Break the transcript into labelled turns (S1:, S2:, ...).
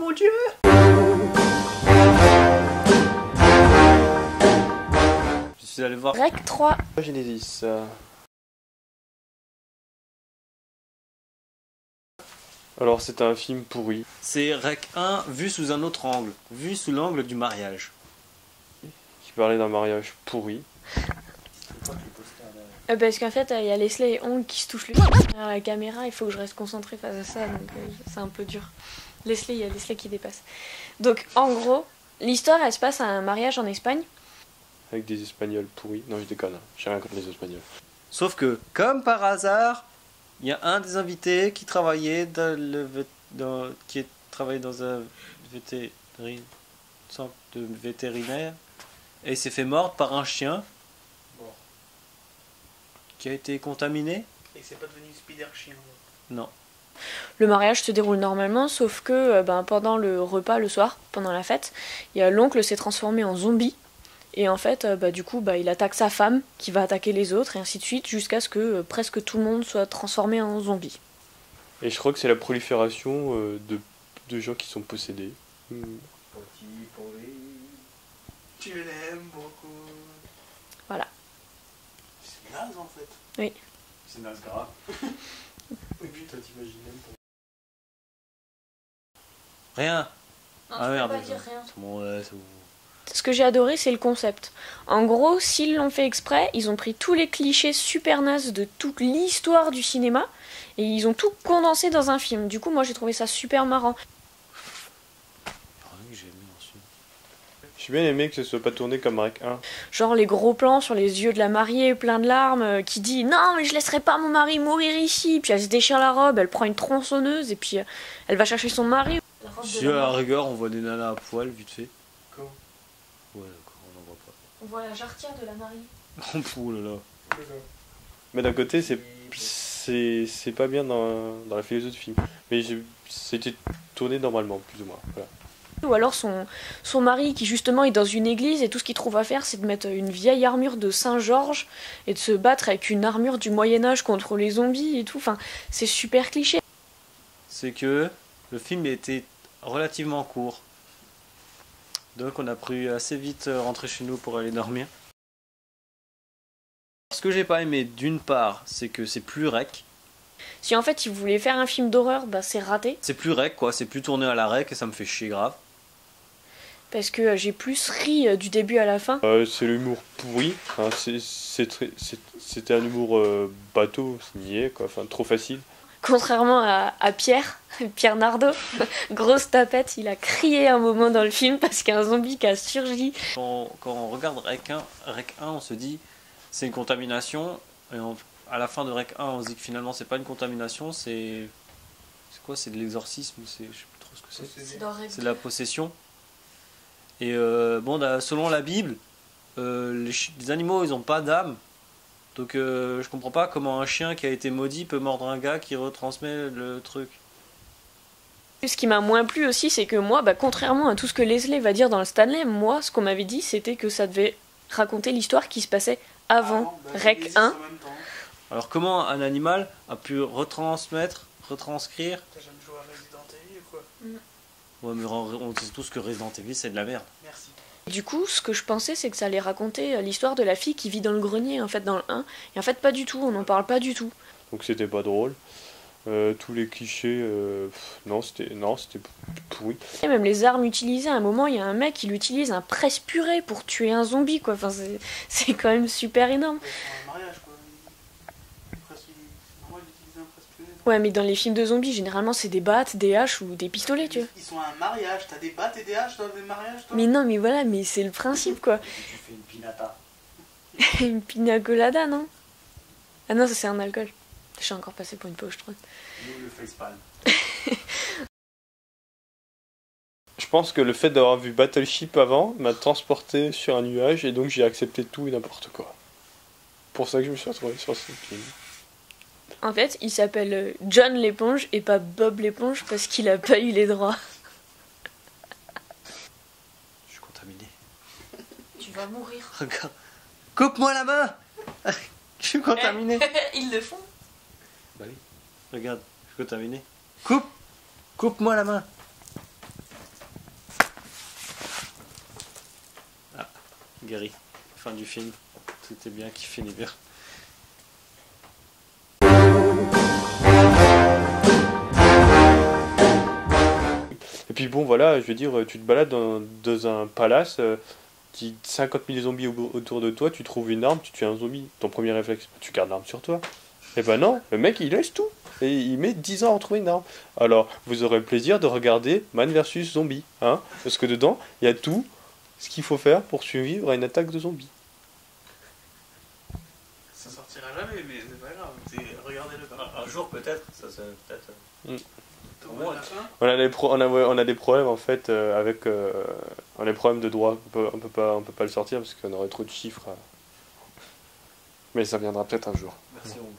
S1: mon Dieu! Je suis allé voir
S2: Rec 3.
S3: Genesis. Alors c'est un film pourri.
S1: C'est Rec 1 vu sous un autre angle, vu sous l'angle du mariage.
S3: Qui parlait d'un mariage pourri.
S2: Parce qu'en fait, il y a Leslie et Hong qui se touchent le à la caméra, il faut que je reste concentrée face à ça, donc c'est un peu dur. Leslie, il y a Leslie qui dépasse. Donc en gros, l'histoire elle se passe à un mariage en Espagne.
S3: Avec des Espagnols pourris. Non, je déconne, j'ai rien contre les Espagnols.
S1: Sauf que, comme par hasard, il y a un des invités qui travaillait travaillait dans un centre de vétérinaire et il s'est fait mordre par un chien qui a été contaminé.
S4: Et c'est pas devenu Spider chien.
S1: Non.
S2: Le mariage se déroule normalement, sauf que pendant le repas, le soir, pendant la fête, il y a l'oncle s'est transformé en zombie. Et en fait, du coup, il attaque sa femme, qui va attaquer les autres, et ainsi de suite, jusqu'à ce que presque tout le monde soit transformé en zombie.
S3: Et je crois que c'est la prolifération de gens qui sont possédés.
S4: Petit pourri, tu l'aimes beaucoup.
S2: Voilà.
S4: C'est naze en fait.
S2: Oui.
S4: C'est naze grave. Oui, putain, t'imagines même pas.
S1: Rien.
S2: Non,
S1: Ah merde.
S2: pas dire rien.
S1: Bon, ouais, c'est bon.
S2: Ce que j'ai adoré, c'est le concept. En gros, s'ils l'ont fait exprès, ils ont pris tous les clichés super nazes de toute l'histoire du cinéma et ils ont tout condensé dans un film. Du coup, moi, j'ai trouvé ça super marrant.
S3: J'ai bien aimé que ce soit pas tourné comme Rec 1.
S2: Genre les gros plans sur les yeux de la mariée, plein de larmes, qui dit « Non, mais je laisserai pas mon mari mourir ici !» Puis elle se déchire la robe, elle prend une tronçonneuse et puis elle va chercher son mari.
S1: Si à la rigueur, on voit des nanas à poil, vite fait.
S4: Comment?
S1: Ouais, d'accord, on n'en voit pas.
S2: On voit la jarretière de la mariée.
S1: Oh là là.
S3: Mais d'un côté, c'est pas bien dans la philosophie du film. Mais c'était tourné normalement, plus ou moins. Voilà.
S2: Ou alors son mari qui justement est dans une église et tout ce qu'il trouve à faire c'est de mettre une vieille armure de Saint-Georges et de se battre avec une armure du Moyen-Âge contre les zombies et tout. Enfin, c'est super cliché.
S1: C'est que le film était relativement court. Donc on a pu assez vite rentrer chez nous pour aller dormir. Ce que j'ai pas aimé d'une part, c'est que c'est plus rec.
S2: Si en fait ils voulaient faire un film d'horreur, c'est raté.
S1: C'est plus rec quoi, c'est plus tourné à la rec et ça me fait chier grave.
S2: Parce que j'ai plus ri du début à la fin.
S3: C'est l'humour pourri. Hein, c'était un humour bateau, niais, quoi. Enfin, trop facile.
S2: Contrairement à Pierre Nardot, grosse tapette, il a crié un moment dans le film parce qu'il y a un zombie qui a surgi.
S1: Quand on regarde Rec 1, on se dit c'est une contamination. Et à la fin de Rec 1, on se dit que finalement c'est pas une contamination, c'est quoi? C'est de l'exorcisme? Je sais plus trop ce que c'est. C'est de la possession. Et selon la Bible, les animaux ils ont pas d'âme. Donc je comprends pas comment un chien qui a été maudit peut mordre un gars qui retransmet le truc.
S2: Ce qui m'a moins plu aussi, c'est que moi, contrairement à tout ce que Leslie va dire dans le Stanley, moi, ce qu'on m'avait dit, c'était que ça devait raconter l'histoire qui se passait avant Rec 1.
S1: Alors comment un animal a pu retranscrire...
S4: T'as jamais joué à Resident Evil ou quoi?
S1: Ouais, mais on sait tous que Resident Evil c'est de la merde.
S4: Merci.
S2: Du coup, ce que je pensais, c'est que ça allait raconter l'histoire de la fille qui vit dans le grenier, en fait, dans le 1. Et en fait, pas du tout, on n'en parle pas du tout.
S3: Donc c'était pas drôle. Tous les clichés, non, c'était pourri.
S2: Et même les armes utilisées, à un moment, il y a un mec qui utilise un presse-purée pour tuer un zombie, quoi. Enfin, c'est quand même super énorme.
S4: C'est un mariage quoi. C'est normal d'utiliser un presse-purée.
S2: Ouais, mais dans les films de zombies, généralement, c'est des battes, des haches ou des pistolets, tu vois.
S4: Ils sont à un mariage, t'as des battes et des haches dans des mariages toi?
S2: Mais non, mais voilà, mais c'est le principe, quoi.
S4: Tu fais une pinata.
S2: Une pina colada, non? Ah non, ça c'est un alcool. Je suis encore passé pour une poche, je trouve.
S4: Nous le facepalm.
S3: Je pense que le fait d'avoir vu Battleship avant m'a transporté sur un nuage et donc j'ai accepté tout et n'importe quoi. Pour ça que je me suis retrouvé sur ce film.
S2: En fait, il s'appelle John l'éponge et pas Bob l'éponge parce qu'il a pas eu les droits.
S1: Je suis contaminé.
S2: Tu vas mourir.
S1: Regarde. Coupe-moi la main. Je suis contaminé.
S2: Ils le font.
S1: Bah oui. Regarde, je suis contaminé. Coupe-moi la main. Gary. Fin du film. C'était bien qui finit bien.
S3: Et puis bon, voilà, je veux dire, tu te balades dans un palace, 50 000 zombies autour de toi, tu trouves une arme, tu tues un zombie. Ton premier réflexe, tu gardes l'arme sur toi. Et ben non, le mec il laisse tout. Et il met 10 ans à retrouver une arme. Alors, vous aurez le plaisir de regarder Man vs Zombie. Hein, parce que dedans, il y a tout ce qu'il faut faire pour survivre à une attaque de zombies.
S4: Ça sortira jamais, mais c'est pas grave. Regardez-le quand même.
S1: Un jour peut-être, ça c'est peut-être.
S4: Au moins, à la fin.
S3: On a des problèmes en fait avec. On a des problèmes de droit. On peut pas le sortir parce qu'on aurait trop de chiffres. Mais ça viendra peut-être un jour.
S1: Merci Romain.